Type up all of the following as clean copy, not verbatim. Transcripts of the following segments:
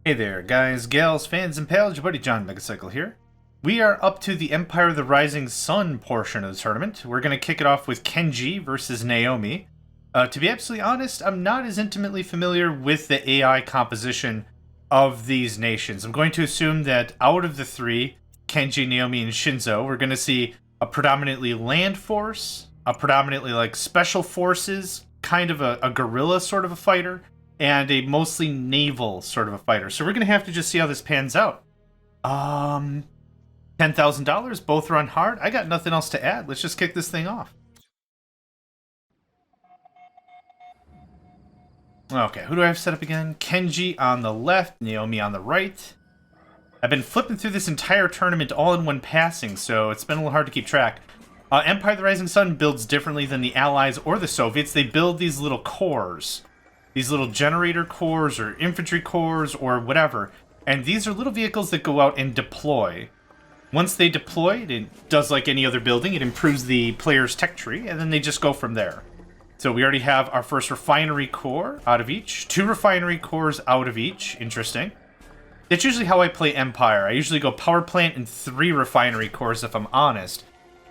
Hey there, guys, gals, fans, and pals. Your buddy John Megacycle here. We are up to the Empire of the Rising Sun portion of the tournament. We're going to kick it off with Kenji versus Naomi. To be absolutely honest, I'm not as intimately familiar with the AI composition of these nations. I'm going to assume that out of the three, Kenji, Naomi, and Shinzo, we're going to see a predominantly land force, a predominantly like special forces, kind of a guerrilla sort of a fighter, and a mostly naval sort of a fighter. So we're going to have to just see how this pans out. $10,000, both run hard. I got nothing else to add. Let's just kick this thing off. Okay, who do I have set up again? Kenji on the left, Naomi on the right. I've been flipping through this entire tournament all in one passing, so it's been a little hard to keep track. Empire of the Rising Sun builds differently than the Allies or the Soviets. They build these little cores. These little generator cores or infantry cores or whatever. And these are little vehicles that go out and deploy. Once they deploy, it does like any other building. It improves the player's tech tree, and then they just go from there. So we already have our first refinery core out of each. 2 refinery cores out of each. Interesting. That's usually how I play Empire. I usually go power plant and 3 refinery cores if I'm honest.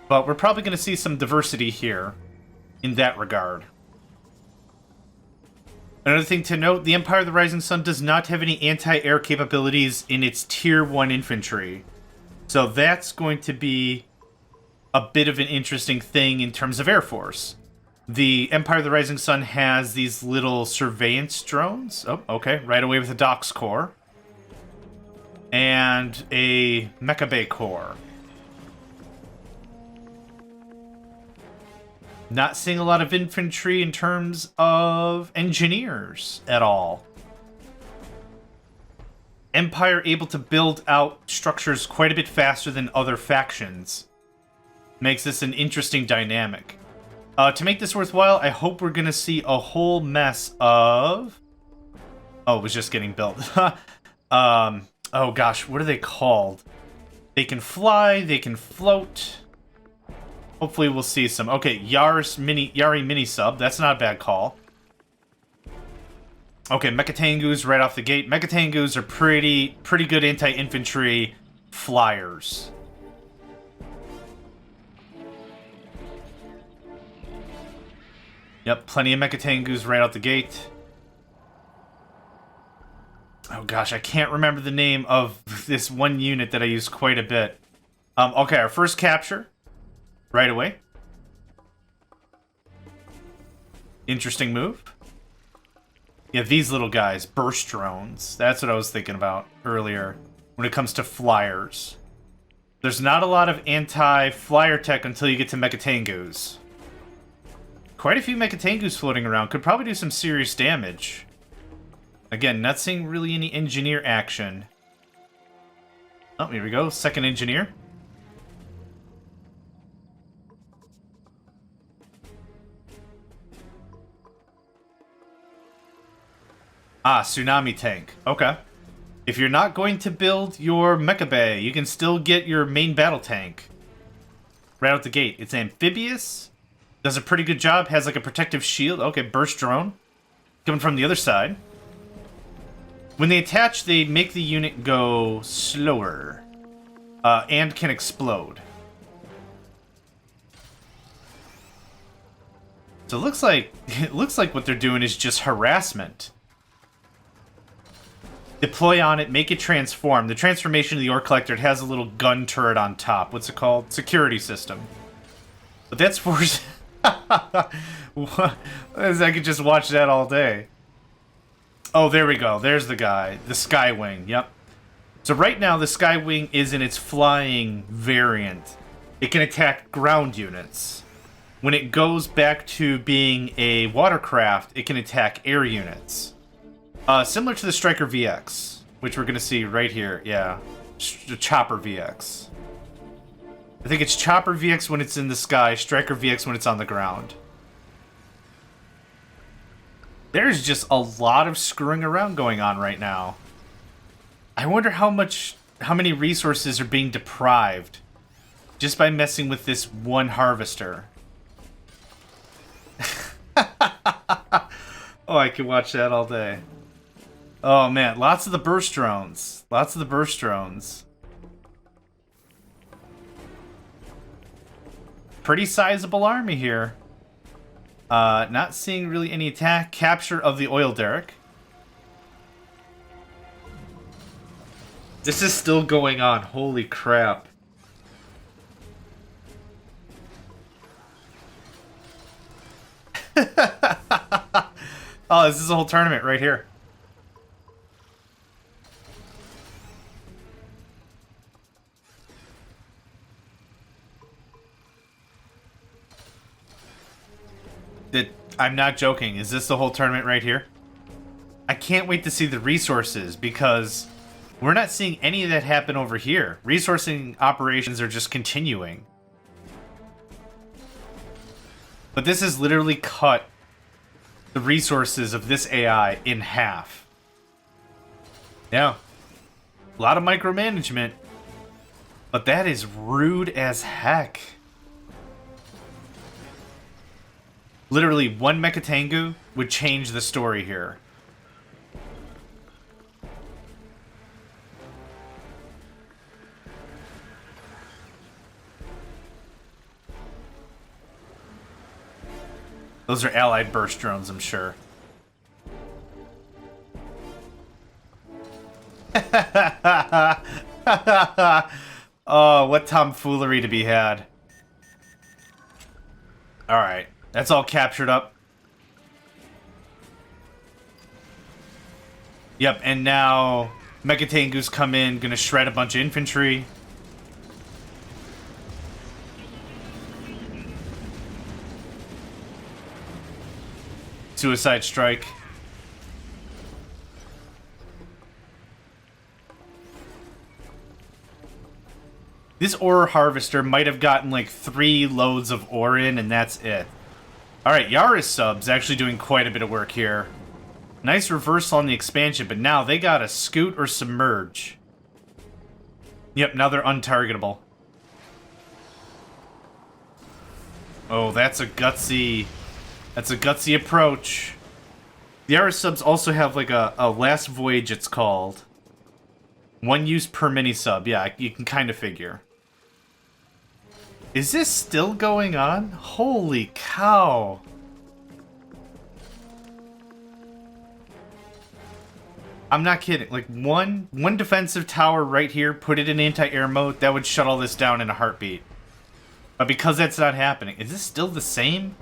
But we're probably going to see some diversity here in that regard. Another thing to note, the Empire of the Rising Sun does not have any anti-air capabilities in its Tier 1 infantry. So that's going to be a bit of an interesting thing in terms of Air Force. The Empire of the Rising Sun has these little surveillance drones. Oh, okay, right away with a Docks Corps. And a Mecha Bay Corps. Not seeing a lot of infantry in terms of engineers at all. Empire able to build out structures quite a bit faster than other factions. Makes this an interesting dynamic. To make this worthwhile, I hope we're going to see a whole mess of... Oh, it was just getting built. Oh gosh, what are they called? They can fly, they can float... Hopefully we'll see some. Okay, Yari mini sub. That's not a bad call. Okay, Mechatengus right off the gate. Mechatengus are pretty good anti-infantry flyers. Yep, plenty of Mechatengus right out the gate. Oh gosh, I can't remember the name of this one unit that I use quite a bit. Okay, our first capture. Right away. Interesting move. Yeah, these little guys, burst drones. That's what I was thinking about earlier when it comes to flyers. There's not a lot of anti-flyer tech until you get to Mechatengus. Quite a few Mechatengus floating around. Could probably do some serious damage. Again, not seeing really any engineer action. Oh, here we go. Second engineer. Ah, tsunami tank. Okay. If you're not going to build your Mecha Bay, you can still get your main battle tank. Right out the gate. It's amphibious. Does a pretty good job. Has like a protective shield. Okay, burst drone. Coming from the other side. When they attach, they make the unit go slower. And can explode. So it looks like what they're doing is just harassment. Deploy on it, make it transform. The transformation of the ore collector, it has a little gun turret on top. What's it called? Security system. But that's for... I could just watch that all day. Oh, there we go. There's the guy. The Skywing. Yep. So right now, the Skywing is in its flying variant. It can attack ground units. When it goes back to being a watercraft, it can attack air units. Similar to the Striker VX, which we're going to see right here. Yeah, Chopper VX. I think it's Chopper VX when it's in the sky, Striker VX when it's on the ground. There's just a lot of screwing around going on right now. I wonder how many resources are being deprived just by messing with this one harvester. Oh, I could watch that all day. Oh man, lots of the burst drones. Lots of the burst drones. Pretty sizable army here. Not seeing really any attack. Capture of the oil derrick. This is still going on. Holy crap. Oh, this is a whole tournament right here. I'm not joking. Is this the whole tournament right here? I can't wait to see the resources because we're not seeing any of that happen over here. Resourcing operations are just continuing. But this has literally cut the resources of this AI in half. Yeah. A lot of micromanagement. But that is rude as heck. Literally, one Megacycle would change the story here. Those are allied burst drones, I'm sure. Oh, what tomfoolery to be had. Alright, that's all captured up. Yep, and now Megacycle's come in, gonna shred a bunch of infantry. Suicide strike. This ore harvester might have gotten like 3 loads of ore in, and that's it. Alright, Yaris sub's actually doing quite a bit of work here. Nice reversal on the expansion, but now they gotta scoot or submerge. Yep, now they're untargetable. Oh, that's a gutsy approach. The Yaris subs also have like a last voyage, it's called. 1 use per mini sub. Yeah, you can kind of figure. Is this still going on? Holy cow. I'm not kidding. Like one defensive tower right here, put it in anti-air mode, that would shut all this down in a heartbeat. But because that's not happening, is this still the same?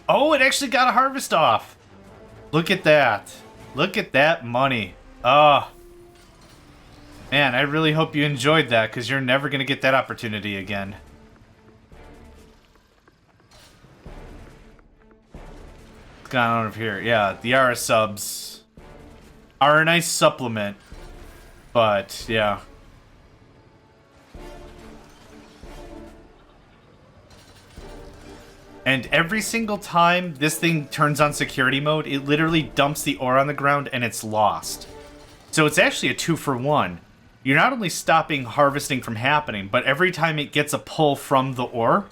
Oh, it actually got a harvest off. Look at that. Look at that money. Oh. Man, I really hope you enjoyed that, because you're never going to get that opportunity again. What's going on over here? Yeah, the Yara subs are a nice supplement, but yeah. And every single time this thing turns on security mode, it literally dumps the ore on the ground and it's lost. So it's actually a 2-for-1. You're not only stopping harvesting from happening, but every time it gets a pull from the ore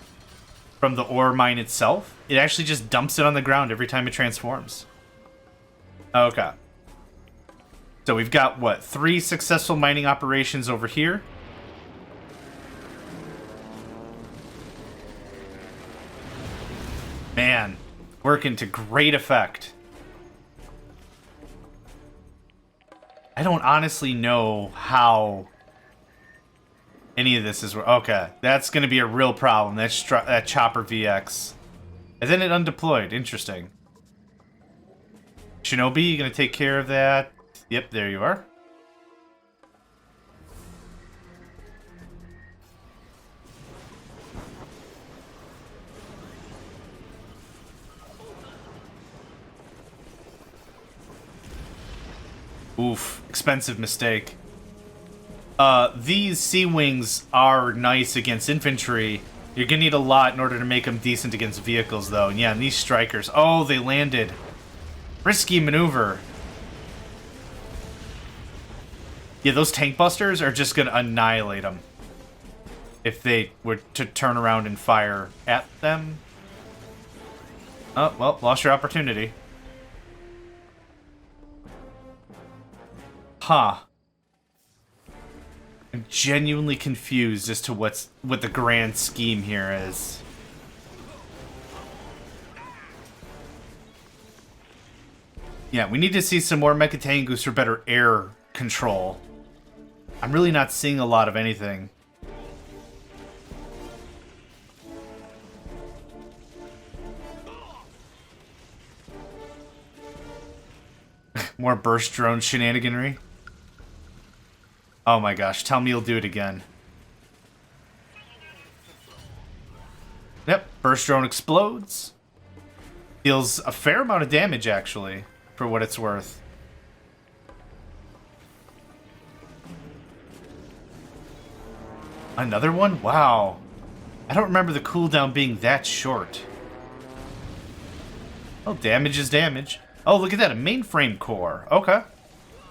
mine itself, it actually just dumps it on the ground every time it transforms. Okay. So we've got, what, 3 successful mining operations over here. Man, working to great effect. I don't honestly know how any of this is... Okay, that's going to be a real problem. That Chopper VX. And then it undeployed. Interesting. Shinobi, you going to take care of that? Yep, there you are. Oof, expensive mistake. These Sea Wings are nice against infantry. You're gonna need a lot in order to make them decent against vehicles, though. And yeah, and these strikers... Oh, they landed. Risky maneuver. Yeah, those tank busters are just gonna annihilate them. If they were to turn around and fire at them. Oh, well, lost your opportunity. Huh. I'm genuinely confused as to what the grand scheme here is. Yeah, we need to see some more Megatangus for better air control. I'm really not seeing a lot of anything. More burst drone shenaniganry. Oh my gosh, tell me you'll do it again. Yep, burst drone explodes. Deals a fair amount of damage, actually, for what it's worth. Another one? Wow. I don't remember the cooldown being that short. Oh, damage is damage. Oh, look at that, a mainframe core. Okay.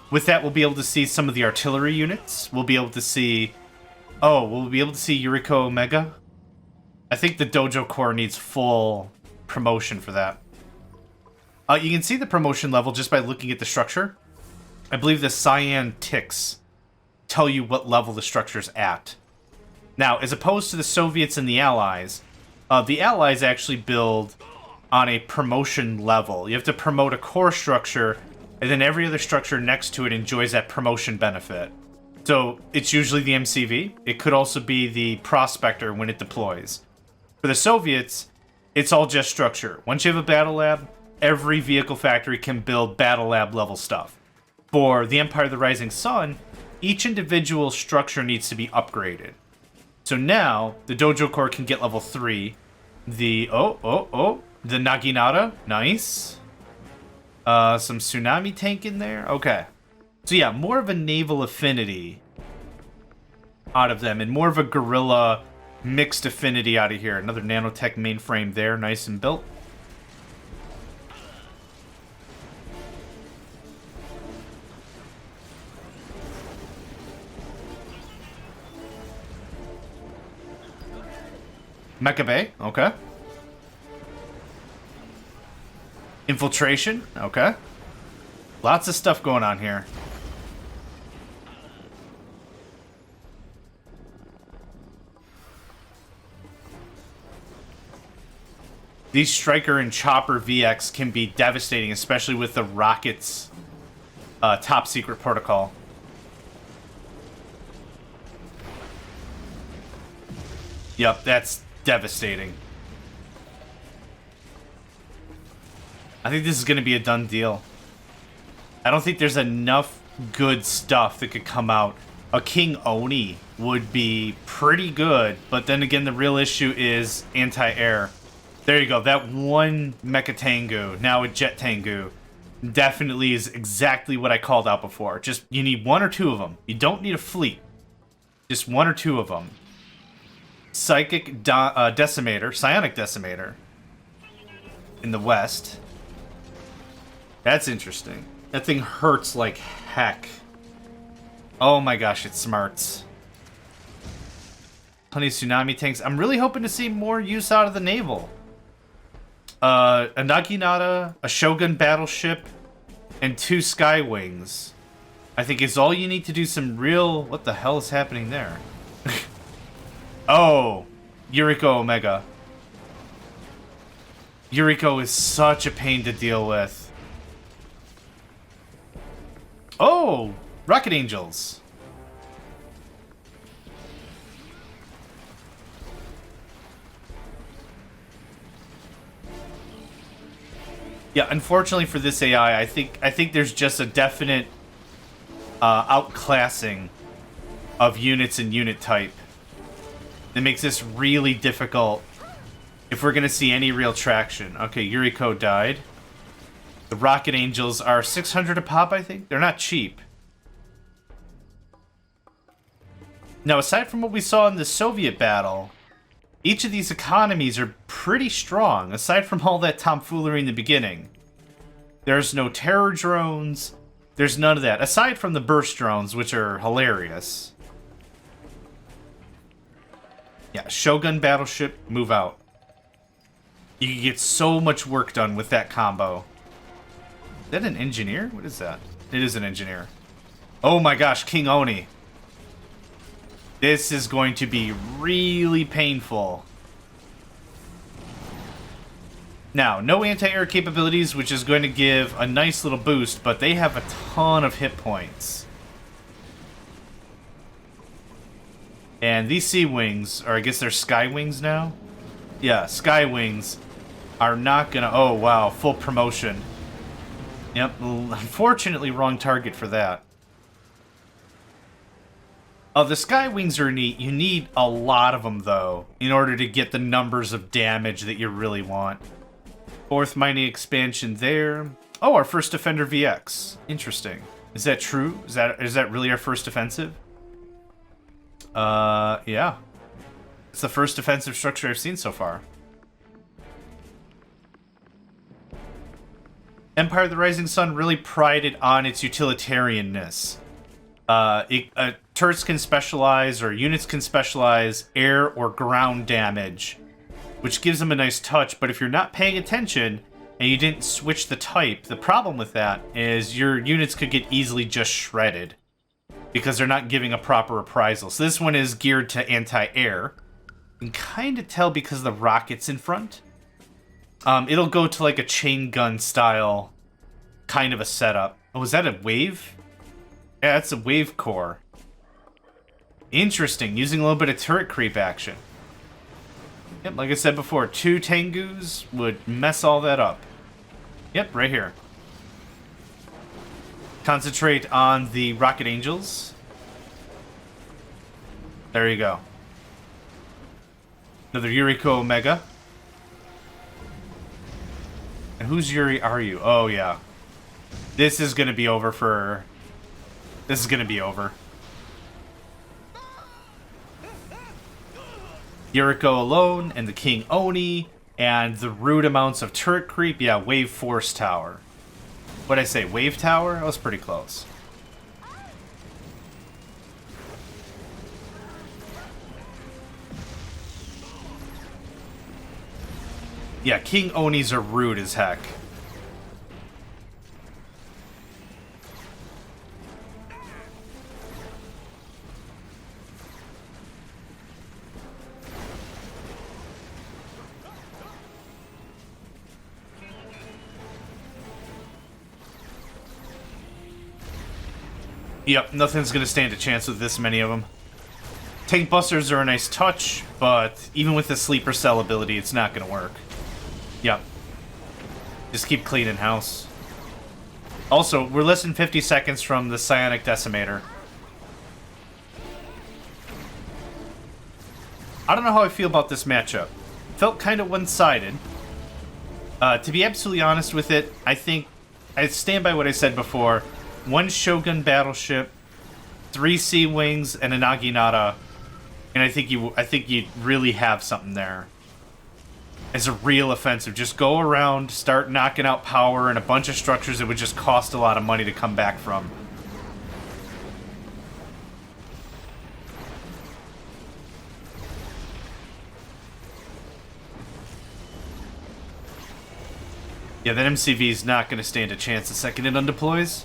With that, we'll be able to see some of the artillery units. We'll be able to see... Oh, we'll be able to see Yuriko Omega. I think the Dojo Core needs full promotion for that. You can see the promotion level just by looking at the structure. I believe the cyan ticks tell you what level the structure's at. Now, as opposed to the Soviets and the Allies actually build on a promotion level. You have to promote a core structure, and then every other structure next to it enjoys that promotion benefit. So it's usually the MCV. It could also be the Prospector when it deploys. For the Soviets, it's all just structure. Once you have a battle lab, every vehicle factory can build battle lab level stuff. For the Empire of the Rising Sun, each individual structure needs to be upgraded. So now, the Dojo Core can get level 3. The Naginata, nice. Some tsunami tank in there, okay. So yeah, more of a naval affinity out of them, and more of a guerrilla mixed affinity out of here. Another nanotech mainframe there, nice and built. Mecha Bay, okay. Infiltration, okay. Lots of stuff going on here. These Striker and Chopper VX can be devastating, especially with the rocket's top secret protocol. Yep, that's devastating. I think this is going to be a done deal. I don't think there's enough good stuff that could come out. A King Oni would be pretty good, but then again, the real issue is anti-air. There you go, that one Mecha Tengu, now a Jet Tengu, definitely is exactly what I called out before. Just, you need one or two of them. You don't need a fleet. Just one or two of them. Psionic Decimator in the west. That's interesting. That thing hurts like heck. Oh my gosh, it smarts. Plenty of tsunami tanks. I'm really hoping to see more use out of the naval. A Naginata, a Shogun battleship, and 2 Skywings. I think is all you need to do some real... What the hell is happening there? Oh, Yuriko Omega. Yuriko is such a pain to deal with. Oh, Rocket Angels. Yeah, unfortunately for this AI, I think there's just a definite outclassing of units and unit type that makes this really difficult if we're going to see any real traction. Okay, Yuriko died. The Rocket Angels are 600 a pop, I think. They're not cheap. Now, aside from what we saw in the Soviet battle, each of these economies are pretty strong, aside from all that tomfoolery in the beginning. There's no terror drones. There's none of that, aside from the burst drones, which are hilarious. Yeah, Shogun battleship, move out. You can get so much work done with that combo. Is that an engineer? What is that? It is an engineer. Oh my gosh, King Oni. This is going to be really painful. Now, no anti-air capabilities, which is going to give a nice little boost, but they have a ton of hit points. And these sea wings, or I guess they're sky wings now? Yeah, sky wings are not gonna... Oh, wow, full promotion. Yep, unfortunately wrong target for that. Oh, the sky wings are neat. You need a lot of them, though, in order to get the numbers of damage that you really want. Fourth mining expansion there. Oh, our first Defender VX. Interesting. Is that true? Is that really our first offensive? Yeah. It's the first defensive structure I've seen so far. Empire of the Rising Sun really prided on its utilitarianness. Turrets can specialize, or units can specialize, air or ground damage, which gives them a nice touch, but if you're not paying attention, and you didn't switch the type, the problem with that is your units could get easily just shredded, because they're not giving a proper reprisal. So this one is geared to anti-air. You can kind of tell because the rocket's in front. It'll go to like a chain gun style kind of a setup. Oh, is that a wave? Yeah, that's a wave core. Interesting, using a little bit of turret creep action. Yep, like I said before, 2 Tengus would mess all that up. Yep, right here. Concentrate on the Rocket Angels. There you go. Another Yuriko Omega. And whose Yuri are you? Oh, yeah. This is going to be over for... This is going to be over. Yuriko alone, and the King Oni, and the rude amounts of turret creep. Yeah, Wave Force Tower. What'd I say? Wave Tower? That was pretty close. Yeah, King Onis are rude as heck. Yep, nothing's gonna stand a chance with this many of them. Tank busters are a nice touch, but even with the sleeper cell ability, it's not gonna work. Yep. Just keep cleaning house. Also, we're less than 50 seconds from the Psionic Decimator. I don't know how I feel about this matchup. Felt kind of one-sided. To be absolutely honest with it, I think I stand by what I said before. 1 Shogun battleship, 3 Sea Wings, and a Naginata, and I think you really have something there. As a real offensive, just go around, start knocking out power and a bunch of structures that would just cost a lot of money to come back from. Yeah, that MCV is not going to stand a chance the second it undeploys.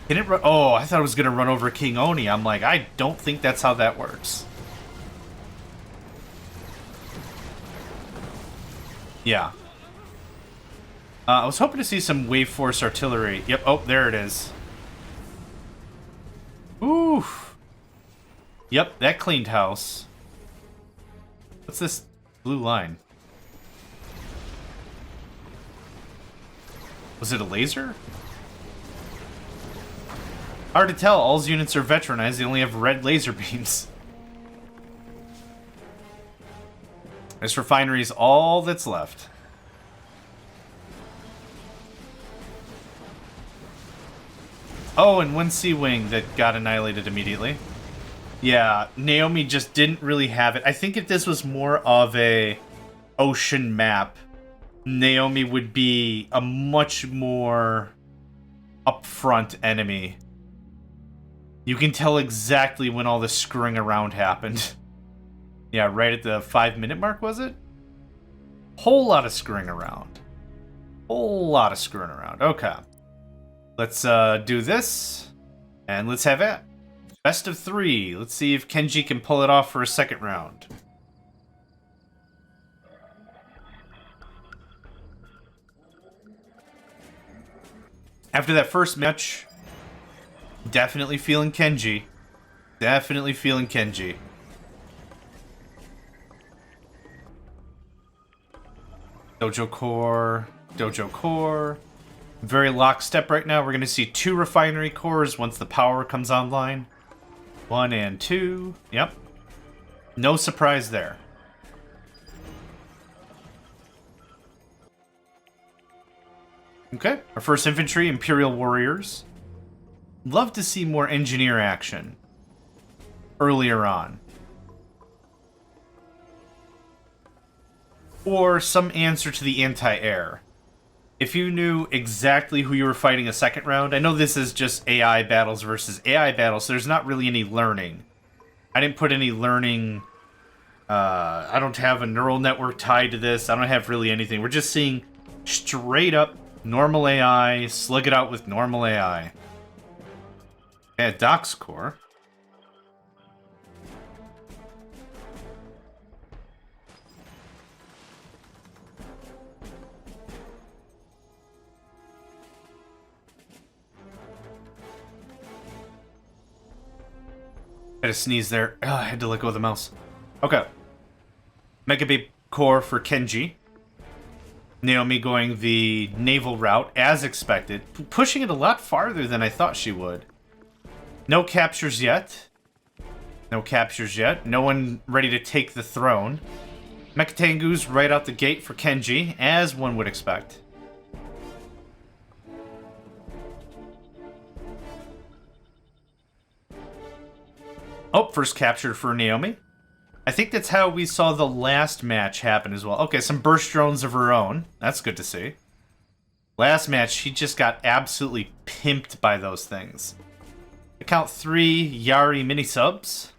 Can it run? Oh, I thought it was going to run over King Oni. I'm like, I don't think that's how that works. Yeah. I was hoping to see some Wave Force artillery. Yep, oh, there it is. Oof. Yep, that cleaned house. What's this blue line? Was it a laser? Hard to tell. All units are veteranized. They only have red laser beams. This refinery is all that's left. Oh, and 1 Sea Wing that got annihilated immediately. Yeah, Naomi just didn't really have it. I think if this was more of a ocean map, Naomi would be a much more upfront enemy. You can tell exactly when all this screwing around happened. Yeah, right at the 5-minute mark, was it? Whole lot of screwing around. Whole lot of screwing around. Okay. Let's do this, and let's have it. Best of 3. Let's see if Kenji can pull it off for a second round. After that first match, definitely feeling Kenji. Definitely feeling Kenji. Dojo core, Dojo core. Very lockstep right now. We're going to see 2 refinery cores once the power comes online. 1 and 2. Yep. No surprise there. Okay, our first infantry, Imperial Warriors. Love to see more engineer action earlier on. Or some answer to the anti-air. If you knew exactly who you were fighting a second round, I know this is just AI battles versus AI battles, so there's not really any learning. I didn't put any learning, I don't have a neural network tied to this, I don't have really anything. We're just seeing straight up normal AI, slug it out with normal AI. Yeah, Doc's core. I had to sneeze there. Oh, I had to let go of the mouse. Okay. Megacycle core for Kenji. Naomi going the naval route, as expected. Pushing it a lot farther than I thought she would. No captures yet. No captures yet. No one ready to take the throne. Mechatengu's right out the gate for Kenji, as one would expect. Oh, first captured for Naomi. I think that's how we saw the last match happen as well. Okay, some burst drones of her own. That's good to see. Last match, she just got absolutely pimped by those things. I count 3 Yari mini-subs.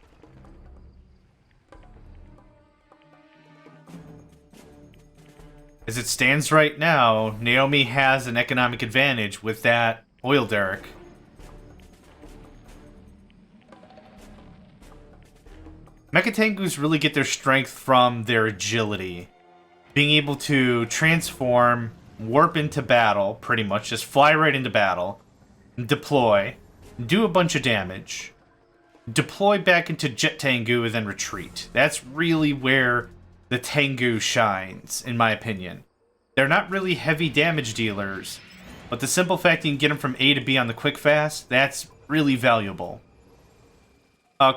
As it stands right now, Naomi has an economic advantage with that oil derrick. Mechatengus really get their strength from their agility. Being able to transform, warp into battle, pretty much, just fly right into battle, deploy, do a bunch of damage, deploy back into Jet Tengu, and then retreat. That's really where the Tengu shines, in my opinion. They're not really heavy damage dealers, but the simple fact you can get them from A to B on the quick fast, that's really valuable.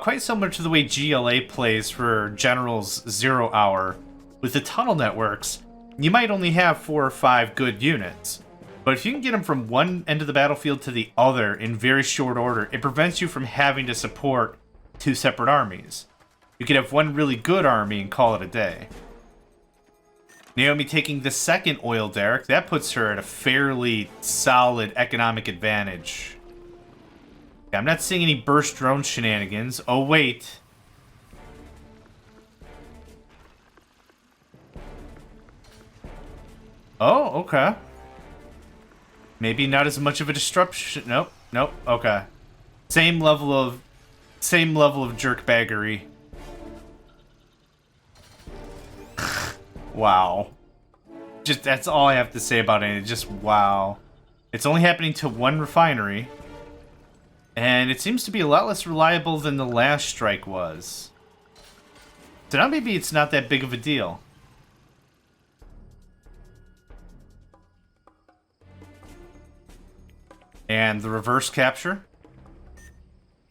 Quite similar to the way GLA plays for General's 0 Hour. With the tunnel networks, you might only have 4 or 5 good units. But if you can get them from one end of the battlefield to the other in very short order, it prevents you from having to support 2 separate armies. You could have one really good army and call it a day. Naomi taking the second oil derrick, that puts her at a fairly solid economic advantage. I'm not seeing any burst drone shenanigans. Oh, wait. Oh, okay. Maybe not as much of a disruption. Nope, nope, okay. Same level of jerkbaggery. Wow. Just, that's all I have to say about it. Just, wow. It's only happening to 1 refinery. And it seems to be a lot less reliable than the last strike was. So now maybe it's not that big of a deal. And the reverse capture.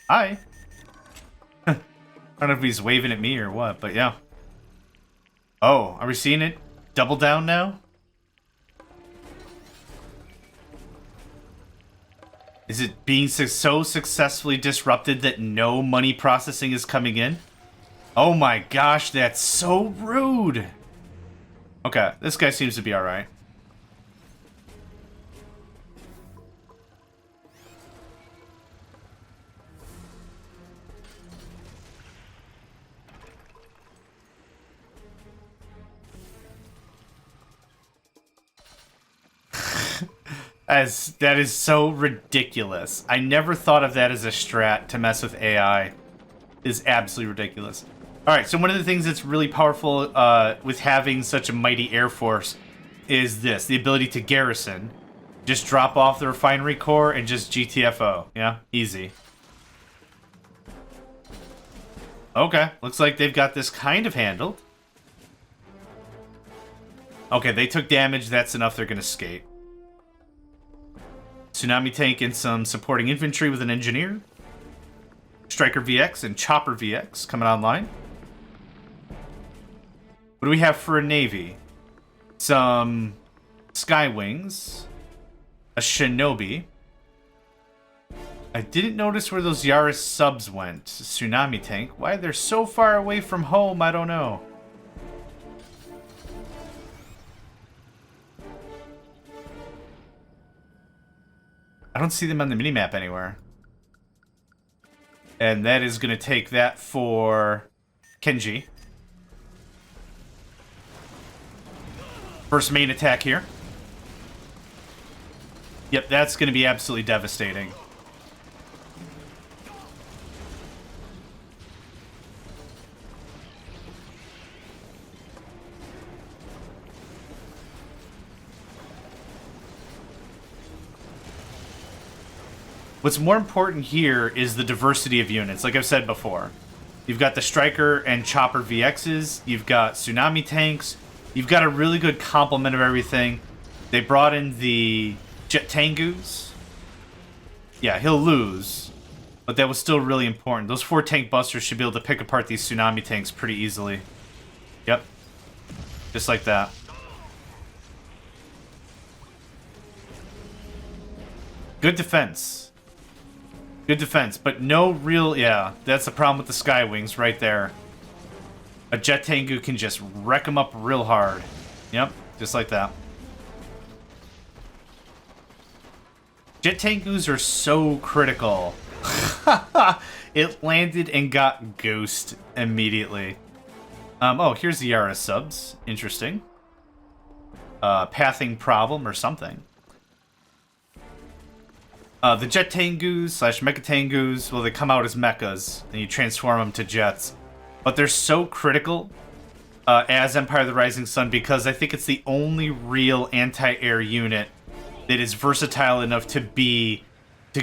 Hi. I don't know if he's waving at me or what, but yeah. Oh, are we seeing it double down now? Is it being so successfully disrupted that no money processing is coming in? Oh my gosh, that's so rude! Okay, this guy seems to be alright. As that is so ridiculous. I never thought of that as a strat to mess with AI. Is absolutely ridiculous. Alright, so one of the things that's really powerful with having such a mighty air force is this, the ability to garrison. Just drop off the refinery core and just GTFO. Yeah, easy. Okay, looks like they've got this kind of handled. Okay, they took damage, that's enough, they're gonna skate. Tsunami tank and some supporting infantry with an engineer. Striker VX and Chopper VX coming online. What do we have for a navy? Some Skywings. A Shinobi. I didn't notice where those Yaris subs went. Tsunami tank. Why they're so far away from home, I don't know. I don't see them on the minimap anywhere. And that is going to take that for Kenji. First main attack here. Yep, that's going to be absolutely devastating. What's more important here is the diversity of units, like I've said before. You've got the Striker and Chopper VXs, you've got Tsunami tanks, you've got a really good complement of everything. They brought in the Jet Tengus. Yeah, he'll lose, but that was still really important. Those 4 tank busters should be able to pick apart these Tsunami tanks pretty easily. Yep. Just like that. Good defense. Good defense, but no real... Yeah, that's the problem with the Skywings right there. A Jet Tengu can just wreck them up real hard. Yep, just like that. Jet Tengus are so critical. It landed and got ghost immediately. Oh, here's the Yara subs. Interesting. Pathing problem or something. The Jet Tengus / Megatangus, well, they come out as mechas, and you transform them to jets. But they're so critical as Empire of the Rising Sun because I think it's the only real anti-air unit that is versatile enough to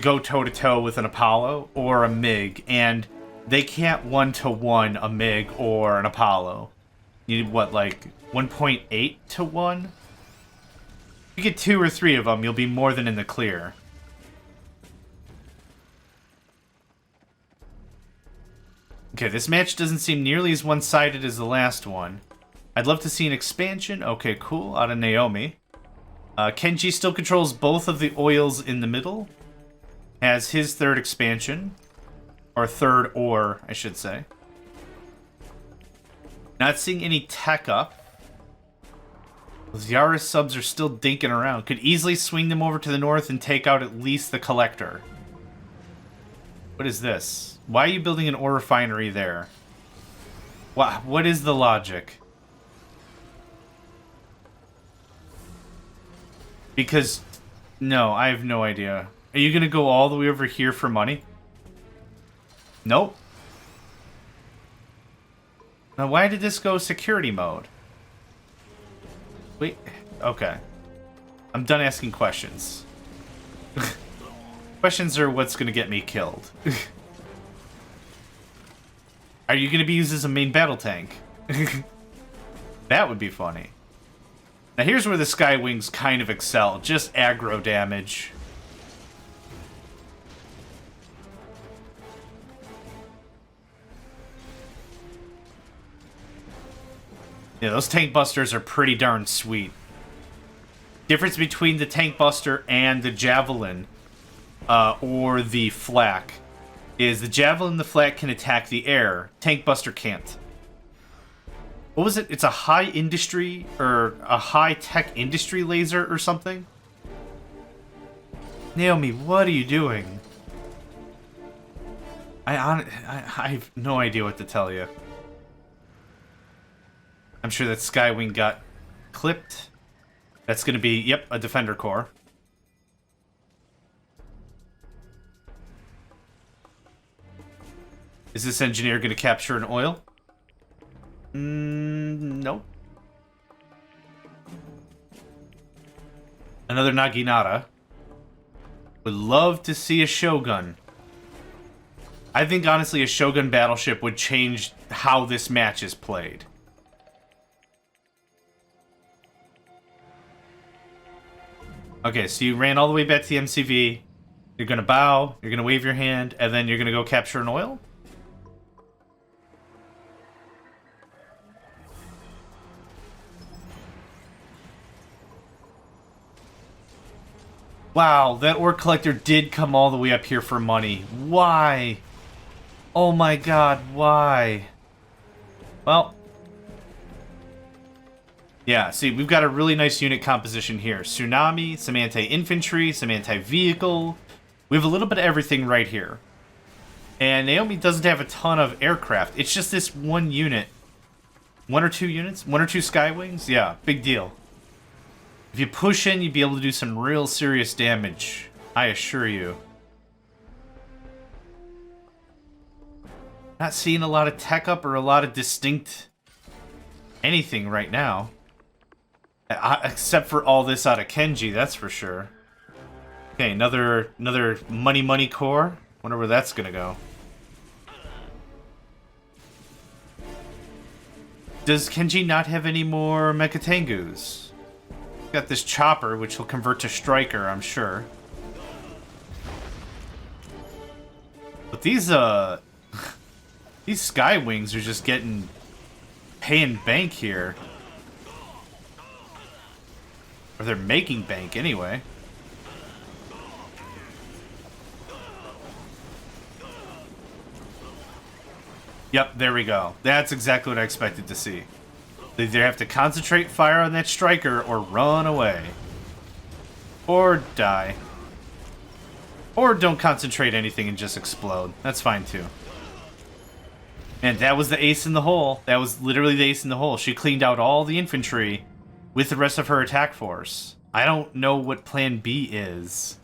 go toe-to-toe with an Apollo or a MiG, and they can't one-to-one a MiG or an Apollo. You need, what, like 1.8 to 1? If you get 2 or 3 of them, you'll be more than in the clear. Okay, this match doesn't seem nearly as one-sided as the last one. I'd love to see an expansion. Okay, cool. Out of Naomi. Kenji still controls both of the oils in the middle. Has his 3rd expansion. Or 3rd ore, I should say. Not seeing any tech up. Those Yaris subs are still dinking around. Could easily swing them over to the north and take out at least the collector. What is this? Why are you building an ore refinery there? What is the logic? Because, no, I have no idea. Are you going to go all the way over here for money? Nope. Now, why did this go security mode? Wait, okay. I'm done asking questions. Questions are what's going to get me killed. Are you going to be used as a main battle tank? That would be funny. Now here's where the Skywings kind of excel. Just aggro damage. Yeah, those tank busters are pretty darn sweet. Difference between the tank buster and the javelin, or the flak, is the javelin and the flak can attack the air. Tank buster can't. What was it? It's a high industry or a high tech industry laser or something? Naomi, what are you doing? I have no idea what to tell you. I'm sure that Skywing got clipped. That's going to be, yep, a defender core. Is this engineer going to capture an oil? Nope. Another Naginata. Would love to see a Shogun. I think, honestly, a Shogun battleship would change how this match is played. Okay, so you ran all the way back to the MCV. You're going to bow, you're going to wave your hand, and then you're going to go capture an oil? Wow, that ore collector did come all the way up here for money. Why? Oh my god, why? Well. Yeah, see, we've got a really nice unit composition here. Tsunami, some anti-infantry, some anti-vehicle. We have a little bit of everything right here. And Naomi doesn't have a ton of aircraft. It's just this one unit. One or two units? One or two Skywings? Yeah, big deal. If you push in, you'd be able to do some real serious damage. I assure you. Not seeing a lot of tech up or a lot of distinct anything right now. Except for all this out of Kenji, that's for sure. Okay, another money core. Wonder where that's gonna go. Does Kenji not have any more Megatengus? Got this chopper, which will convert to striker, I'm sure. But these these Skywings are just paying bank here. Or they're making bank anyway. Yep, there we go. That's exactly what I expected to see. They either have to concentrate fire on that striker or run away. Or die. Or don't concentrate anything and just explode. That's fine too. And that was the ace in the hole. That was literally the ace in the hole. She cleaned out all the infantry with the rest of her attack force. I don't know what plan B is.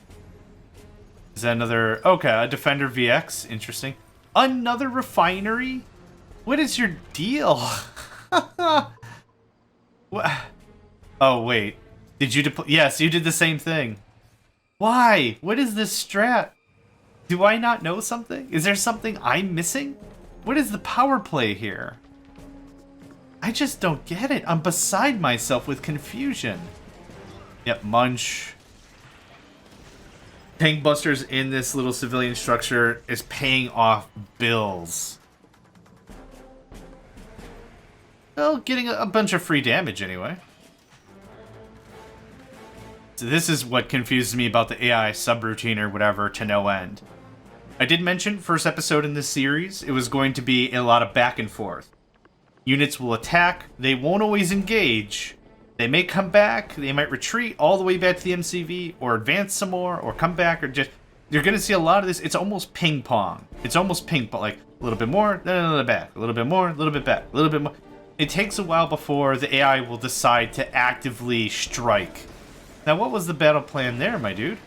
Is that another... Okay, a Defender VX. Interesting. Another refinery? What is your deal? What? Oh, wait. Did you deploy? Yes, you did the same thing. Why? What is this strat? Do I not know something? Is there something I'm missing? What is the power play here? I just don't get it. I'm beside myself with confusion. Yep, munch. Tank busters in this little civilian structure is paying off bills. Well, getting a bunch of free damage anyway. So this is what confuses me about the AI subroutine or whatever to no end. I did mention first episode in this series, it was going to be a lot of back and forth. Units will attack, they won't always engage. They may come back, they might retreat all the way back to the MCV, or advance some more, or come back, or just... You're going to see a lot of this. It's almost ping pong. It's almost ping pong, like a little bit more, then a little back, a little bit more, a little bit back, a little bit more. It takes a while before the AI will decide to actively strike. Now, what was the battle plan there, my dude?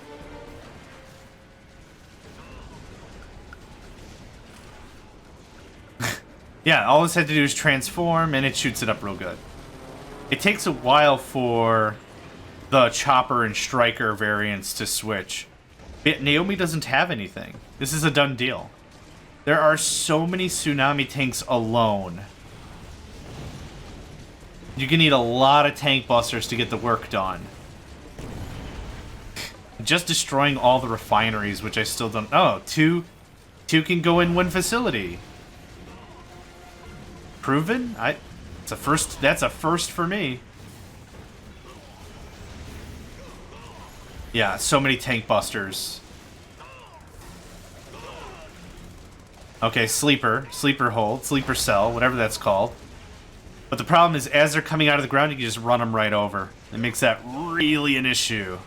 Yeah, all this had to do is transform, and it shoots it up real good. It takes a while for the chopper and striker variants to switch. Naomi doesn't have anything. This is a done deal. There are so many tsunami tanks alone. You're gonna need a lot of tank busters to get the work done. Just destroying all the refineries, which I still don't... Oh, two can go in one facility. Proven? It's a first. That's a first for me. Yeah, so many tank busters. Okay, sleeper hold, sleeper cell, whatever that's called. But the problem is, as they're coming out of the ground, you can just run them right over. It makes that really an issue.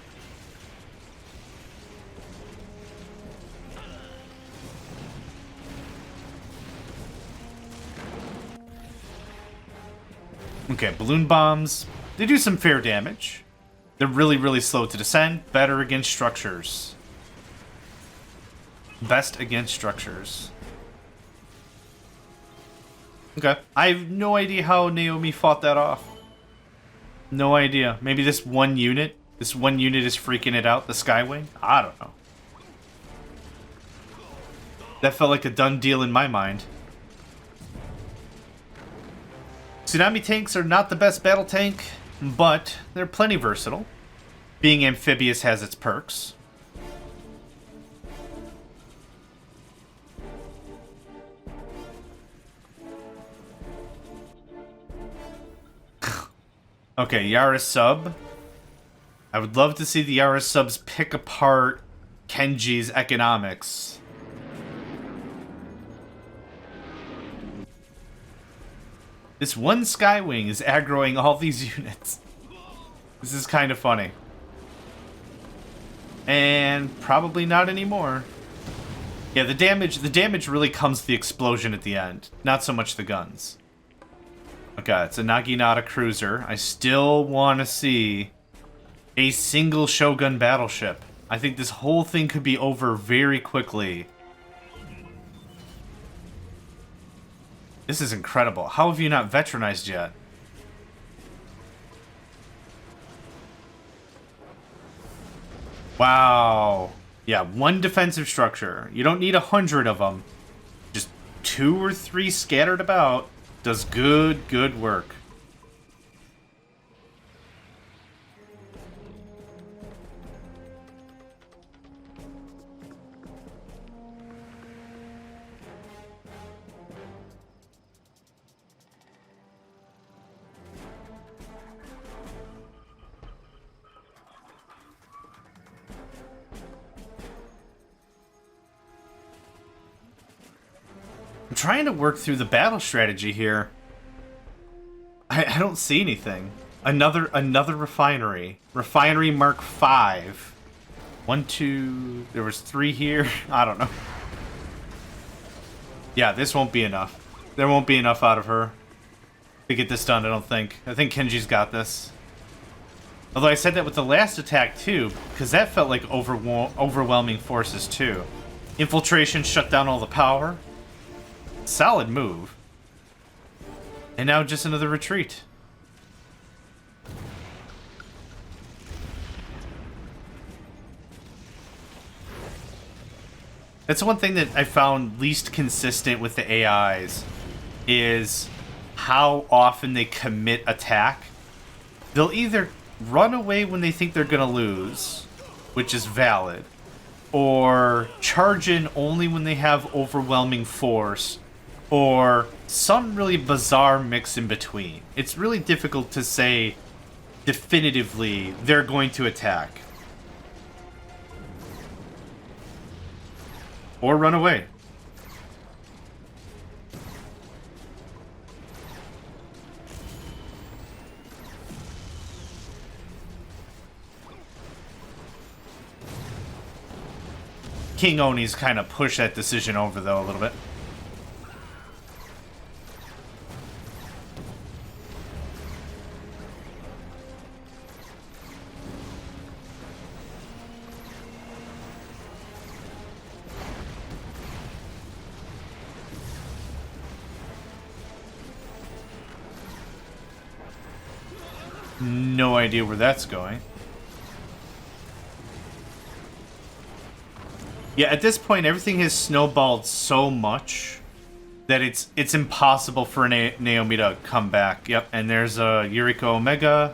Okay, balloon bombs. They do some fair damage. They're really, really slow to descend. Better against structures. Best against structures. Okay. I have no idea how Naomi fought that off. No idea. Maybe this one unit is freaking it out, the Skywing? I don't know. That felt like a done deal in my mind. Tsunami tanks are not the best battle tank, but they're plenty versatile. Being amphibious has its perks. Okay, Yara sub. I would love to see the Yara subs pick apart Kenji's economics. This one Skywing is aggroing all these units. This is kind of funny. And probably not anymore. Yeah, the damage really comes to the explosion at the end, not so much the guns. Okay, it's a Naginata cruiser. I still want to see a single Shogun battleship. I think this whole thing could be over very quickly. This is incredible. How have you not veteranized yet? Wow. Yeah, one defensive structure. You don't need 100 of them. Just 2 or 3 scattered about does good work. I'm trying to work through the battle strategy here. I don't see anything. Another refinery. Refinery Mark 5. 1, 2... There was 3 here. I don't know. Yeah, this won't be enough. There won't be enough out of her to get this done, I don't think. I think Kenji's got this. Although I said that with the last attack, too, because that felt like overwhelming forces, too. Infiltration shut down all the power. Solid move. And now just another retreat. That's one thing that I found least consistent with the AIs, is how often they commit attack. They'll either run away when they think they're gonna lose, which is valid, or charge in only when they have overwhelming force, or some really bizarre mix in between. It's really difficult to say definitively they're going to attack. Or run away. King Oni's kind of pushed that decision over, though, a little bit. No idea where that's going. Yeah, at this point, everything has snowballed so much that it's impossible for Naomi to come back. Yep, and there's a Yuriko Omega,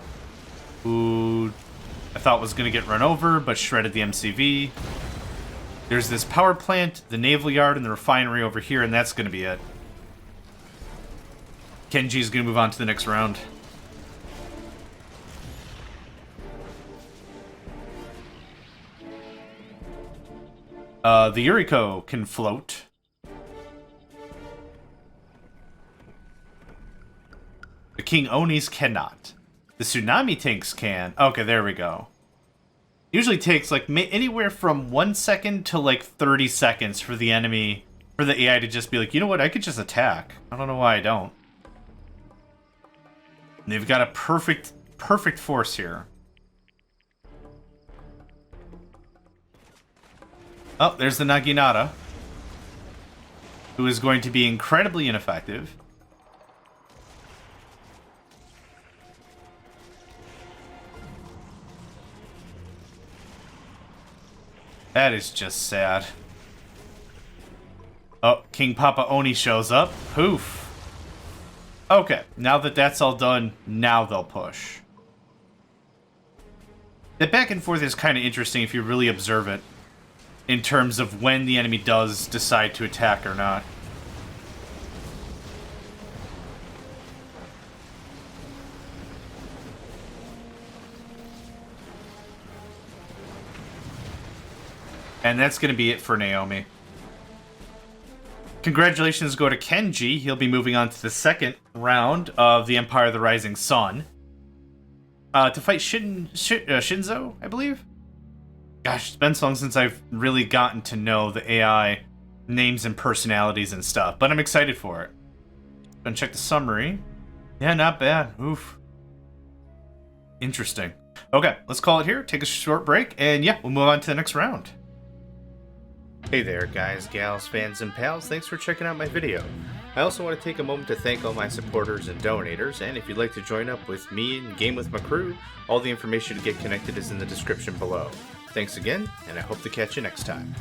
who I thought was going to get run over, but shredded the MCV. There's this power plant, the naval yard, and the refinery over here, and that's going to be it. Kenji's going to move on to the next round. The Yuriko can float. The King Onis cannot. The Tsunami tanks can. Okay, there we go. Usually takes like anywhere from 1 second to like 30 seconds for the enemy, for the AI to just be like, you know what, I could just attack. I don't know why I don't. And they've got a perfect force here. Oh, there's the Naginata, who is going to be incredibly ineffective. That is just sad. Oh, King Papa Oni shows up. Poof. Okay, now that that's all done, now they'll push. The back and forth is kind of interesting if you really observe it, in terms of when the enemy does decide to attack or not. And that's going to be it for Naomi. Congratulations go to Kenji. He'll be moving on to the second round of the Empire of the Rising Sun. To fight Shinzo, I believe? Gosh, it's been so long since I've really gotten to know the AI names and personalities and stuff, but I'm excited for it. Gonna check the summary. Yeah, not bad. Oof. Interesting. Okay, let's call it here, take a short break, and yeah, we'll move on to the next round. Hey there, guys, gals, fans, and pals. Thanks for checking out my video. I also want to take a moment to thank all my supporters and donators, and if you'd like to join up with me and game with my crew, all the information to get connected is in the description below. Thanks again, and I hope to catch you next time.